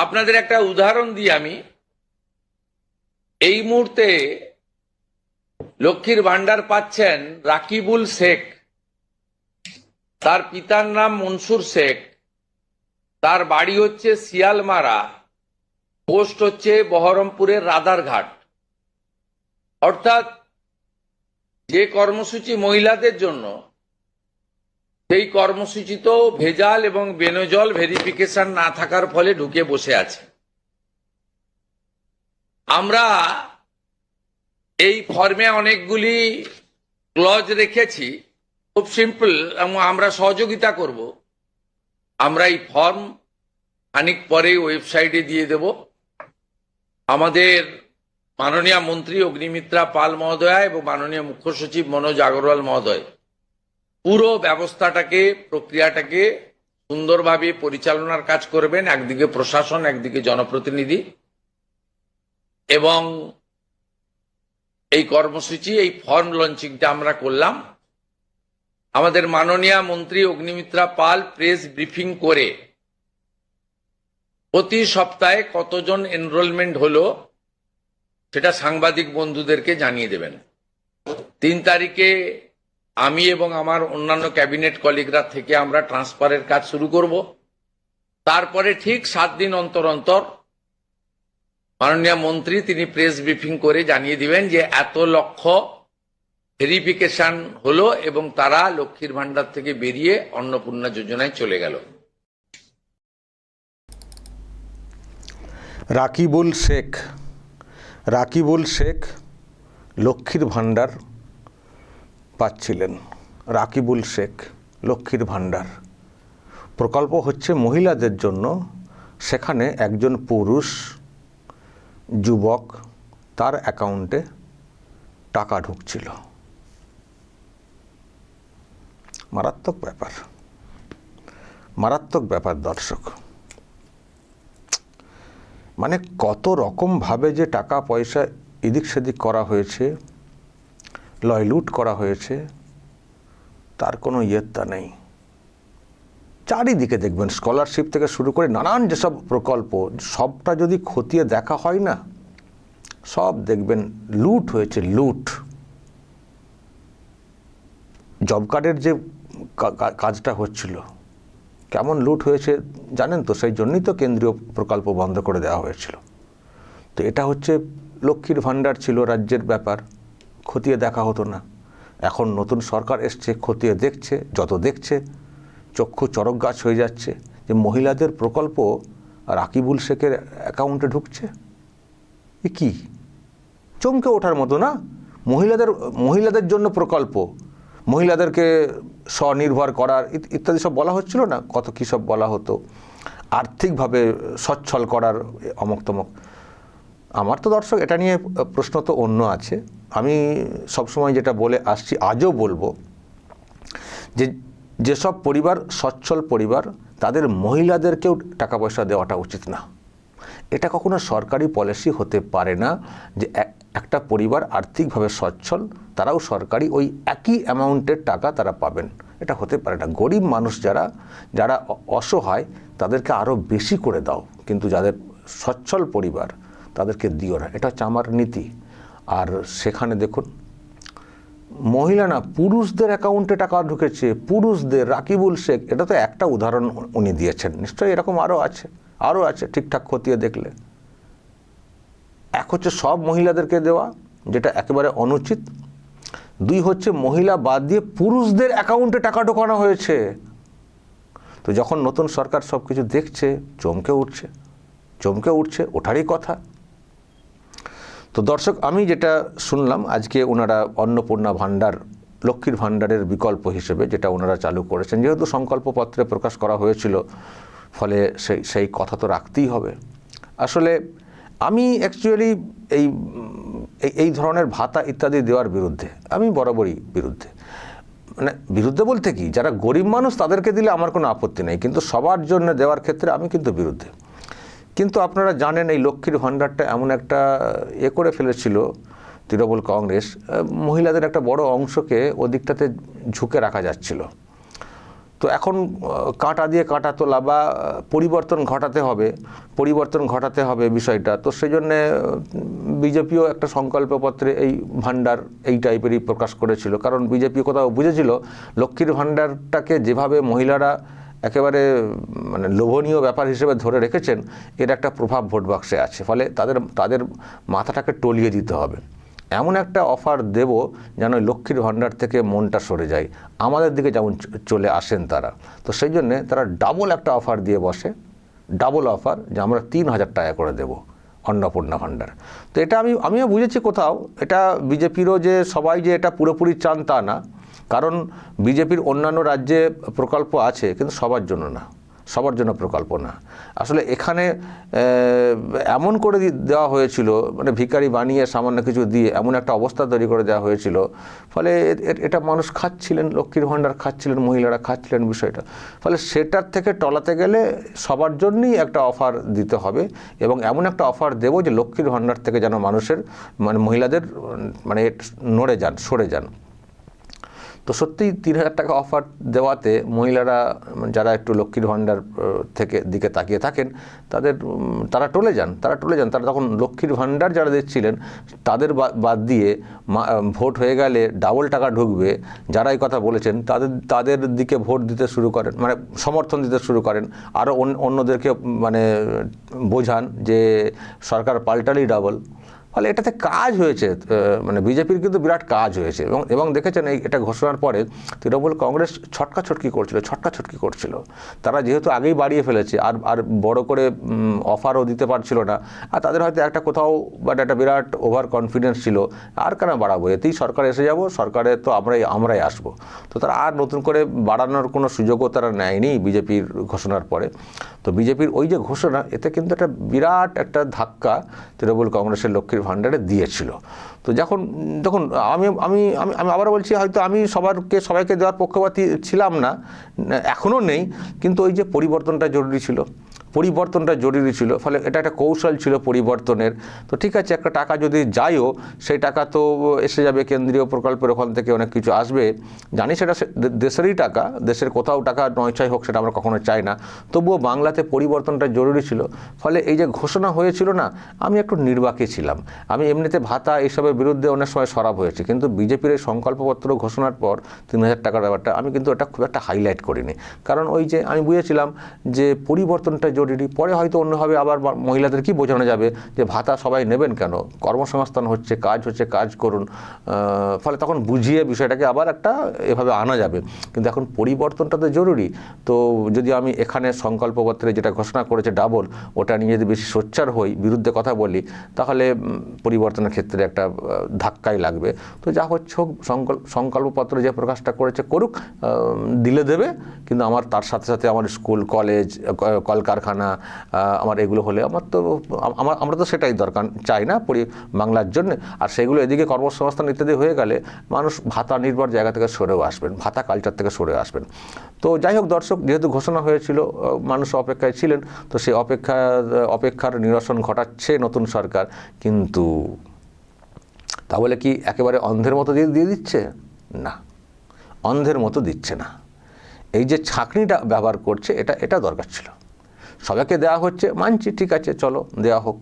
আপনাদের একটা উদাহরণ দিই আমি। এই মুহূর্তে লক্ষ্মীর ভান্ডার পাচ্ছেন রাকিবুল শেখ, তার পিতার নাম মনসুর শেখ, তার বাড়ি হচ্ছে শিয়ালমারা, পোস্ট হচ্ছে বহরমপুরের রাধারঘাট। অর্থাৎ যে কর্মসূচি মহিলাদের জন্য, সেই কর্মসূচি তো ভেজাল এবং বেনজল ভেরিফিকেশন না থাকার ফলে ঢুকে বসে আছে। আমরা এই ফর্মে অনেকগুলি ক্লজ রেখেছি, খুব সিম্পল, এবং আমরা সহযোগিতা করব। আমরা এই ফর্ম খানিক পরে ওয়েবসাইটে দিয়ে দেব। আমাদের মাননীয় মন্ত্রী অগ্নিমিত্রা পাল মহোদয়া এবং মাননীয় মুখ্য সচিব মনোজ আগরওয়াল মহোদয় পুরো ব্যবস্থাটাকে, প্রক্রিয়াটাকে সুন্দরভাবে পরিচালনার কাজ করবেন। একদিকে প্রশাসন, একদিকে জনপ্রতিনিধি, এবং এই কর্মসূচি, এই ফর্ম লঞ্চিংটা আমরা করলাম। আমাদের মাননীয় মন্ত্রী অগ্নিমিত্রা পাল প্রেস ব্রিফিং করে প্রতি সপ্তাহে কতজন এনরোলমেন্ট হলো সেটা সাংবাদিক বন্ধুদেরকে জানিয়ে দেবেন। 3 তারিখে আমি এবং আমার অন্যান্য ক্যাবিনেট কলিগরা থেকে আমরা ট্রান্সফারের কাজ শুরু করব। তারপরে ঠিক 7 দিন অন্তর অন্তর মাননীয় মন্ত্রী তিনি প্রেস ব্রিফিং করে জানিয়ে দিবেন যে এত লক্ষ ভেরিফিকেশন হলো এবং তারা লক্ষ্মীর ভান্ডার থেকে বেরিয়ে অন্নপূর্ণা যোজনায় চলে গেল। রাকিবুল শেখ লক্ষ্মীর ভান্ডার পাচ্ছিলেন। রাকিবুল শেখ লক্ষ্মীর ভান্ডার প্রকল্প হচ্ছে মহিলাদের জন্য। সেখানে একজন পুরুষ যুবক, তার অ্যাকাউন্টে টাকা ঢুকছিল। মারাত্মক ব্যাপার দর্শক। মানে কত রকমভাবে যে টাকা পয়সা এদিক সেদিক করা হয়েছে, লুট করা হয়েছে, তার কোনো ইয়ত্তা নেই। চারিদিকে দেখবেন স্কলারশিপ থেকে শুরু করে নানান যেসব প্রকল্প, সবটা যদি খতিয়ে দেখা হয় না, সব দেখবেন লুট হয়েছে। জব কার্ডের যে কাজটা হচ্ছিল, কেমন লুট হয়েছে জানেন তো? সেই জন্যই তো কেন্দ্রীয় প্রকল্প বন্ধ করে দেওয়া হয়েছিল। তো এটা হচ্ছে লক্ষ্মীর ভান্ডার ছিল রাজ্যের ব্যাপার, খতিয়ে দেখা হতো না। এখন নতুন সরকার এসছে, খতিয়ে দেখছে, যত দেখছে চক্ষু চড়ক গাছ হয়ে যাচ্ছে যে মহিলাদের প্রকল্প রাকিবুল শেখের অ্যাকাউন্টে ঢুকছে। এ কি, চমকে ওঠার মতো না? মহিলাদের জন্য প্রকল্প, মহিলাদেরকে স্বনির্ভর করার ইত্যাদি সব বলা হচ্ছিল না, কত কী সব বলা হতো, আর্থিকভাবে সচ্ছল করার অমক তমক। আমার তো দর্শক এটা নিয়ে প্রশ্ন তো অন্য আছে। আমি সবসময় যেটা বলে আসছি, আজও বলবো, যেসব পরিবার সচ্ছল পরিবার, তাদের মহিলাদেরকেও টাকা পয়সা দেওয়াটা উচিত না। এটা কখনো সরকারি পলিসি হতে পারে না যে একটা পরিবার আর্থিকভাবে সচ্ছল, তারাও সরকারি ওই একই অ্যামাউন্টের টাকা তারা পাবেন। এটা হতে পারে না। গরিব মানুষ যারা অসহায়, তাদেরকে আরও বেশি করে দাও, কিন্তু যাদের সচ্ছল পরিবার তাদেরকে দিও না। এটা হচ্ছে আমার নীতি। আর সেখানে দেখুন, মহিলা না, পুরুষদের অ্যাকাউন্টে টাকা ঢুকেছে, পুরুষদের। রাকিবুল শেখ, এটা তো একটা উদাহরণ উনি দিয়েছেন, নিশ্চয়ই এরকম আরও আছে ঠিকঠাক খতিয়ে দেখলে। এক হচ্ছে সব মহিলাদেরকে দেওয়া, যেটা একেবারে অনুচিত। 2 হচ্ছে মহিলা বাদ দিয়ে পুরুষদের অ্যাকাউন্টে টাকা ঢোকানো হয়েছে। তো যখন নতুন সরকার সব কিছু দেখছে, চমকে উঠছে, ওঠারই কথা। তো দর্শক, আমি যেটা শুনলাম আজকে, ওনারা অন্নপূর্ণা ভান্ডার, লক্ষ্মীর ভান্ডারের বিকল্প হিসেবে যেটা ওনারা চালু করেছেন, যেহেতু সংকল্পপত্রে প্রকাশ করা হয়েছিল, ফলে সেই কথা তো রাখতেই হবে। আসলে আমি অ্যাকচুয়ালি এই ধরনের ভাতা ইত্যাদি দেওয়ার বিরুদ্ধে, আমি বরাবরই বিরুদ্ধে। মানে বিরুদ্ধে বলতে কি, যারা গরিব মানুষ তাদেরকে দিলে আমার কোনো আপত্তি নেই, কিন্তু সবার জন্য দেওয়ার ক্ষেত্রে আমি কিন্তু বিরুদ্ধে। কিন্তু আপনারা জানেন, এই লক্ষ্মীর ভান্ডারটা এমন একটা করে ফেলেছিল তৃণমূল কংগ্রেস, মহিলাদের একটা বড় অংশকে ওদিকটাতে ঝুঁকে রাখা যাচ্ছিল। তো এখন কাঁটা দিয়ে কাঁটা তোলা বা পরিবর্তন ঘটাতে হবে বিষয়টা। তো সেই জন্যে বিজেপিও একটা সংকল্পপত্রে এই ভাণ্ডার এই টাইপেরই প্রকাশ করেছিল, কারণ বিজেপি কোথাও বুঝেছিল লক্ষ্মীর ভাণ্ডারটাকে যেভাবে মহিলারা একেবারে মানে লোভনীয় ব্যাপার হিসেবে ধরে রেখেছেন, এর একটা প্রভাব ভোট বাক্সে আছে, ফলে তাদের মাথাটাকে টলিয়ে দিতে হবে। এমন একটা অফার দেব যেন লক্ষ্মীর ভাণ্ডার থেকে মনটা সরে যায়, আমাদের দিকে যেমন চলে আসেন তারা। তো সেই জন্যে তারা ডাবল একটা অফার দিয়ে বসে, ডাবল অফার, যে আমরা 3,000 টাকা করে দেব অন্নপূর্ণা ভাণ্ডার। তো এটা আমিও বুঝেছি কোথাও, এটা বিজেপিরও যে সবাই যে এটা পুরোপুরি চান তা না, কারণ বিজেপির অন্যান্য রাজ্যে প্রকল্প আছে, কিন্তু সবার জন্য প্রকল্প না। আসলে এখানে এমন করে দেওয়া হয়েছিল, মানে ভিখারি বানিয়ে সামান্য কিছু দিয়ে এমন একটা অবস্থা তৈরি করে দেওয়া হয়েছিল, ফলে এটা মানুষ খাচ্ছিলেন, লক্ষ্মীর ভাণ্ডার খাচ্ছিলেন, মহিলারা খাচ্ছিলেন বিষয়টা। ফলে সেটার থেকে টলাতে গেলে সবার জন্যই একটা অফার দিতে হবে, এবং এমন একটা অফার দেব যে লক্ষ্মীর ভাণ্ডার থেকে যেন মানুষের মানে মহিলাদের মানে সরে যান। তো সত্যিই 3,000 টাকা অফার দেওয়াতে মহিলারা যারা একটু লক্ষ্মীর ভাণ্ডার দিকে তাকিয়ে থাকেন, তারা টলে যান। তারা তখন লক্ষ্মীর ভাণ্ডার যারা দিচ্ছিলেন তাদের বাদ দিয়ে ভোট হয়ে গেলে ডাবল টাকা ঢুকবে যারা এই কথা বলেছেন, তাদের দিকে ভোট দিতে শুরু করেন, মানে সমর্থন দিতে শুরু করেন। আরও অন্যদেরকে মানে বোঝান যে সরকার পাল্টালেই ডাবল। ফলে এটাতে কাজ হয়েছে, মানে বিজেপির কিন্তু বিরাট কাজ হয়েছে। এবং দেখেছেন এটা ঘোষণার পরে তৃণমূল কংগ্রেস ছটকাছটকি করছিল। তারা যেহেতু আগেই বাড়িয়ে ফেলেছে, আর বড় করে অফারও দিতে পারছিল না, আর তাদের হয়তো একটা কোথাও বাট একটা বিরাট ওভার কনফিডেন্স ছিল, আর কেন বাড়াবো, এতেই সরকার এসে যাব, সরকারে তো আমরাই আসবো। তো তারা আর নতুন করে বাড়ানোর কোনো সুযোগও তারা নেয়নি বিজেপির ঘোষণার পরে। তো বিজেপির ওই যে ঘোষণা, এতে কিন্তু একটা বিরাট একটা ধাক্কা তৃণমূল কংগ্রেসের লক্ষ্মীর ভাণ্ডারে দিয়েছিল। তো যখন আমি আবারও বলছি, হয়তো আমি সবাইকে দেওয়ার পক্ষপাতী ছিলাম না, এখনও নেই, কিন্তু ওই যে পরিবর্তনটা জরুরি ছিল, ফলে এটা একটা কৌশল ছিল পরিবর্তনের। তো ঠিক আছে, একটা টাকা যদি যায়ও, সেই টাকা তো এসে যাবে কেন্দ্রীয় প্রকল্পের, ওখান থেকে অনেক কিছু আসবে, জানি সেটা দেশেরই টাকা, দেশের কোথাও টাকা নয় চাই হোক, সেটা আমরা কখনো চাই না, তবুও বাংলাতে পরিবর্তনটা জরুরি ছিল। ফলে এই যে ঘোষণা হয়েছিল না, আমি একটু নির্বাকী ছিলাম। আমি এমনিতে ভাতা এইসবের বিরুদ্ধে অনেক সময় সরব হয়েছি, কিন্তু বিজেপির এই সংকল্পপত্র ঘোষণার পর 3,000 টাকার ব্যাপারটা আমি কিন্তু এটা খুব একটা হাইলাইট করিনি, কারণ ওই যে আমি বুঝেছিলাম যে পরিবর্তনটা জরুরি। পরে হয়তো অন্যভাবে আবার মহিলাদের কি বোঝানো যাবে যে ভাতা সবাই নেবেন কেন, কর্মসংস্থান হচ্ছে, কাজ করুন, ফলে তখন বুঝিয়ে বিষয়টাকে আবার একটা এভাবে আনা যাবে। কিন্তু এখন পরিবর্তনটা তো জরুরি। তো যদি আমি এখানে সংকল্পপত্রে যেটা ঘোষণা করেছে ডাবল, ওটা নিয়ে যদি বেশি সোচ্চার হই, বিরুদ্ধে কথা বলি, তাহলে পরিবর্তনের ক্ষেত্রে একটা ধাক্কাই লাগবে। তো যা হচ্ছে হোক, সংকল্পপত্র যে প্রকাশটা করেছে করুক, দিলে দেবে, কিন্তু আমার তার সাথে সাথে আমার স্কুল, কলেজ, কলকারখানা, আমার এগুলো হলে আমরা তো সেটাই দরকার চাই না বাংলার জন্য। আর সেগুলো এদিকে কর্মসংস্থান ইত্যাদি হয়ে গেলে মানুষ ভাতা নির্ভর জায়গা থেকে সরেও আসবেন, ভাতা কালচার থেকে সরে আসবেন। তো যাই হোক দর্শক, যেহেতু ঘোষণা হয়েছিল, মানুষ অপেক্ষায় ছিলেন, তো সেই অপেক্ষার নিরসন ঘটাচ্ছে নতুন সরকার। কিন্তু তা বলে কি একেবারে অন্ধের মতো দিয়ে দিচ্ছে? না, অন্ধের মতো দিচ্ছে না। এই যে ছাঁকনিটা ব্যবহার করছে, এটা দরকার ছিল। সবাইকে দেওয়া হচ্ছে, মানছি, ঠিক আছে, চলো দেওয়া হোক,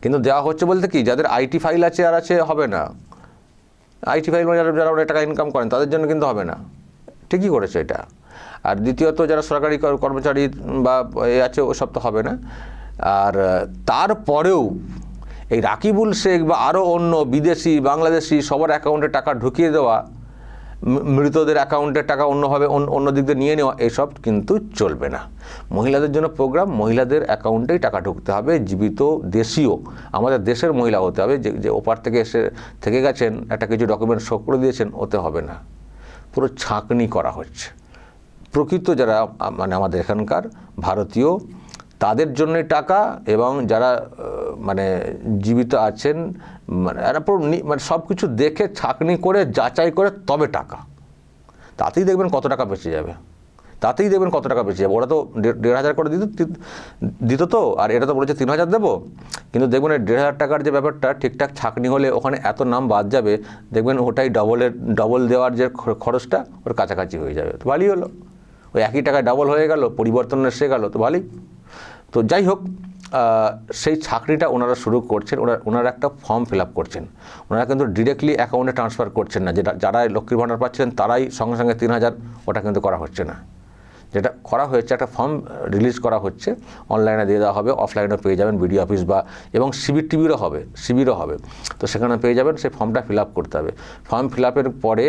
কিন্তু দেওয়া হচ্ছে বলতে কি, যাদের আইটি ফাইল আছে হবে না। আইটি ফাইল যারা অনেক টাকা ইনকাম করেন, তাদের জন্য কিন্তু হবে না। ঠিকই করেছে এটা। আর দ্বিতীয়ত, যারা সরকারি কর্মচারী বা আছে, ওসব তো হবে না। আর তারপরেও এই রাকিবুল শেখ বা আরও অন্য বিদেশি, বাংলাদেশি সবার অ্যাকাউন্টে টাকা ঢুকিয়ে দেওয়া, মৃতদের অ্যাকাউন্টের টাকা অন্যভাবে অন্য দিক দিয়ে নিয়ে নেওয়া, এসব কিন্তু চলবে না। মহিলাদের জন্য প্রোগ্রাম, মহিলাদের অ্যাকাউন্টেই টাকা ঢুকতে হবে, জীবিত দেশীয়, আমাদের দেশের মহিলা হতে হবে। যে ওপার থেকে এসে থেকে গেছেন, একটা কিছু ডকুমেন্ট শো করে দিয়েছেন, ওতে হবে না। পুরো ছাঁকনি করা হচ্ছে। প্রকৃত যারা মানে আমাদের এখানকার ভারতীয়, তাদের জন্যই টাকা, এবং যারা মানে জীবিত আছেন, মানে সব কিছু দেখে ছাঁকনি করে যাচাই করে তবে টাকা, তাতেই দেখবেন কত টাকা বেঁচে যাবে। তাতেই দেখবেন কত টাকা বেঁচে যাবে। ওরা তো 1,500 করে দিত তো, আর এটা তো বলেছে 3,000 দেবো, কিন্তু দেখবেন এই 1,500 টাকার যে ব্যাপারটা ঠিকঠাক ছাঁকনি হলে ওখানে এত নাম বাদ যাবে, দেখবেন ওটাই ডবল দেওয়ার যে খরচটা ওর কাছাকাছি হয়ে যাবে। তো ভালোই হলো, ওই একই টাকায় ডাবল হয়ে গেল, পরিবর্তন এসে গেল, তো ভালোই। তো যাই হোক, সেই চাকরিটা ওনারা শুরু করছেন। ওনারা একটা ফর্ম ফিল আপ করছেন, ওনারা কিন্তু ডিরেক্টলি অ্যাকাউন্টে ট্রান্সফার করছেন না। যারা লক্ষ্মীর ভাণ্ডার পাচ্ছেন তারাই সঙ্গে সঙ্গে 3,000, ওটা কিন্তু করা হচ্ছে না। যেটা করা হয়েছে, একটা ফর্ম রিলিজ করা হচ্ছে, অনলাইনে দিয়ে দেওয়া হবে, অফলাইনেও পেয়ে যাবেন, বিডিও অফিস বা এবং শিবিরও হবে, তো সেখানে পেয়ে যাবেন। সেই ফর্মটা ফিল আপ করতে হবে। ফর্ম ফিল আপের পরে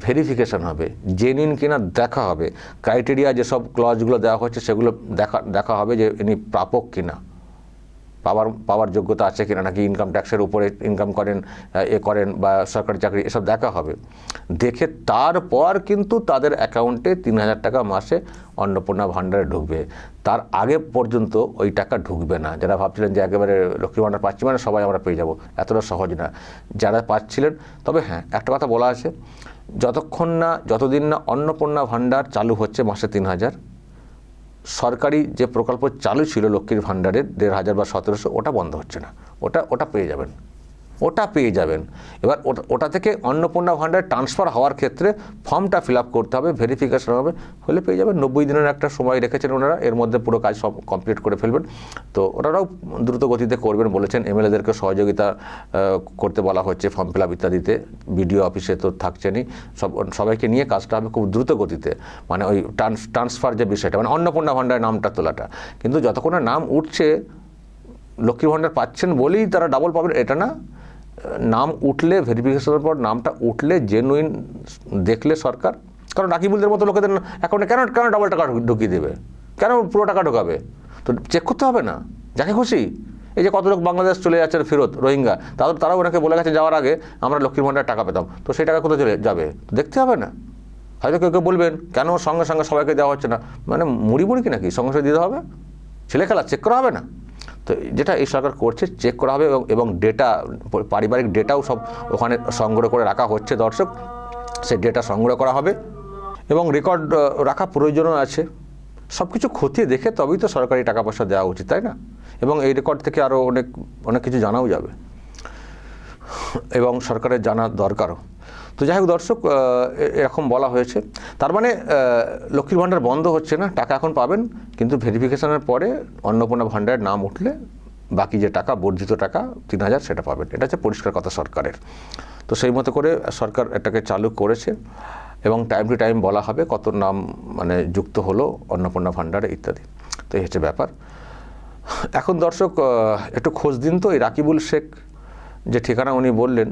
ভেরিফিকেশান হবে, জেনুইন কিনা দেখা হবে, ক্রাইটেরিয়া যেসব ক্লজগুলো দেওয়া হচ্ছে সেগুলো দেখা হবে যে ইনি প্রাপক কিনা, পাওয়ার যোগ্যতা আছে কিনা, নাকি ইনকাম ট্যাক্সের উপরে ইনকাম করেন বা সরকারি চাকরি, এসব দেখা হবে। দেখে তারপর কিন্তু তাদের অ্যাকাউন্টে 3,000 টাকা মাসে অন্নপূর্ণা ভাণ্ডারে ঢুকবে। তার আগে পর্যন্ত ওই টাকা ঢুকবে না। যারা ভাবছিলেন যে একেবারে লক্ষ্মী ভাণ্ডার পাচ্ছি মানে সবাই আমরা পেয়ে যাব, এতটা সহজ না। যারা পাচ্ছিলেন, তবে হ্যাঁ একটা কথা বলা আছে, যতদিন না অন্নপূর্ণা ভাণ্ডার চালু হচ্ছে মাসে 3,000, সরকারি যে প্রকল্প চালু ছিল লক্ষ্মীর ভাণ্ডারের 1,500 বা 1,700, ওটা বন্ধ হচ্ছে না, ওটা পেয়ে যাবেন। এবার ওটা থেকে অন্নপূর্ণা ভাণ্ডারে ট্রান্সফার হওয়ার ক্ষেত্রে ফর্মটা ফিল আপ করতে হবে, ভেরিফিকেশন হবে, হলে পেয়ে যাবেন। 90 দিনের একটা সময় রেখেছেন ওনারা, এর মধ্যে পুরো কাজ সব কমপ্লিট করে ফেলবেন। তো ওনারাও দ্রুত গতিতে করবেন বলেছেন। এমএলএদেরকে সহযোগিতা করতে বলা হচ্ছে ফর্ম ফিল আপ ইত্যাদিতে, বিডিও অফিসে তো থাকছেনই, সবাইকে নিয়ে কাজটা হবে খুব দ্রুত গতিতে। মানে ওই ট্রান্সফার যে বিষয়টা, মানে অন্নপূর্ণা ভাণ্ডারের নামটা তোলাটা, কিন্তু যতক্ষণ না নাম উঠছে, লক্ষ্মীর ভাণ্ডার পাচ্ছেন বলেই তারা ডাবল পাবেন এটা না। নাম উঠলে, ভেরিফিকেশনের পর নামটা উঠলে, জেনুইন দেখলে সরকার, কারণ রাকিবুলদের মতো লোকেদের অ্যাকাউন্টে কেন ডাবল টাকা ঢুকিয়ে দেবে, কেন পুরো টাকা ঢোকাবে? তো চেক করতে হবে না, যাকে খুশি। এই যে কত লোক বাংলাদেশ চলে যাচ্ছে ফেরত, রোহিঙ্গা, তারাও ওনাকে বলে গেছে যাওয়ার আগে আমরা লক্ষ্মীর ভাণ্ডার টাকা পেতাম, তো সেই টাকা কোথায় চলে যাবে দেখতে হবে না। হয়তো কেউ বলবেন কেন সঙ্গে সঙ্গে সবাইকে দেওয়া হচ্ছে না, মানে মুড়ি কি নাকি সঙ্গে সঙ্গে দিতে হবে? ছেলে খেলা চেক করা হবে না? তো যেটা এই সরকার করছে, চেক করা হবে এবং ডেটা, পারিবারিক ডেটাও সব ওখানে সংগ্রহ করে রাখা হচ্ছে দর্শক, সেই ডেটা সংগ্রহ করা হবে এবং রেকর্ড রাখা প্রয়োজনও আছে। সব কিছু খতিয়ে দেখে তবেই তো সরকারি টাকা পয়সা দেওয়া উচিত, তাই না? এবং এই রেকর্ড থেকে আরও অনেক কিছু জানাও যাবে এবং সরকারের জানা দরকারও। তো যাই হোক দর্শক, এরকম বলা হয়েছে। তার মানে লক্ষ্মীর ভাণ্ডার বন্ধ হচ্ছে না, টাকা এখন পাবেন, কিন্তু ভেরিফিকেশনের পরে অন্নপূর্ণা ভাণ্ডারের নাম উঠলে বাকি যে টাকা, বর্ধিত টাকা 3,000, সেটা পাবেন। এটা হচ্ছে পরিষ্কার কথা সরকারের। তো সেই মতো করে সরকার এটাকে চালু করেছে এবং টাইম টু টাইম বলা হবে কত নাম মানে যুক্ত হলো অন্নপূর্ণা ভাণ্ডারে ইত্যাদি। তো এই হচ্ছে ব্যাপার। এখন দর্শক একটু খোঁজ দিন তো, এই রাকিবুল শেখ যে ঠিকানা উনি বললেন,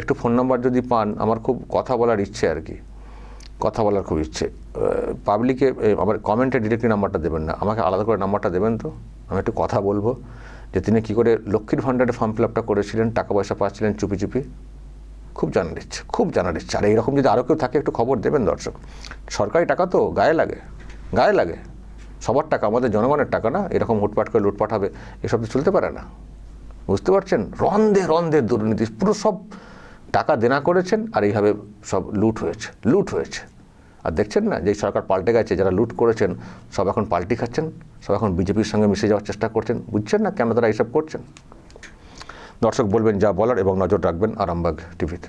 একটু ফোন নাম্বার যদি পান, আমার খুব কথা বলার ইচ্ছে আর কি, কথা বলার খুব ইচ্ছে। পাবলিকে আমার কমেন্টে ডিরেক্টলি নাম্বারটা দেবেন না, আমাকে আলাদা করে নাম্বারটা দেবেন, তো আমি একটু কথা বলবো যে তিনি কী করে লক্ষ্মীর ভাণ্ডারে ফর্ম ফিল আপটা করেছিলেন, টাকা পয়সা পাচ্ছিলেন চুপি চুপি। খুব জানার ইচ্ছে। আর এইরকম যদি আরও কেউ থাকে একটু খবর দেবেন দর্শক। সরকারি টাকা তো গায়ে লাগে, সবার টাকা, আমাদের জনগণের টাকা না, এরকম হুটপাট করে লুটপাট হবে, এসব তো চলতে পারে না, বুঝতে পারছেন? রন্ধে দুর্নীতি, পুরো সব টাকা দেনা করেছেন আর এইভাবে সব লুট হয়েছে। আর দেখছেন না যে সরকার পাল্টে গেছে, যারা লুট করেছেন সব এখন পাল্টি খাচ্ছেন, সব এখন বিজেপির সঙ্গে মিশে যাওয়ার চেষ্টা করছেন। বুঝছেন না কেন তারা এইসব করছেন? দর্শক বলবেন যা বলার এবং নজর রাখবেন আরামবাগ টিভিতে।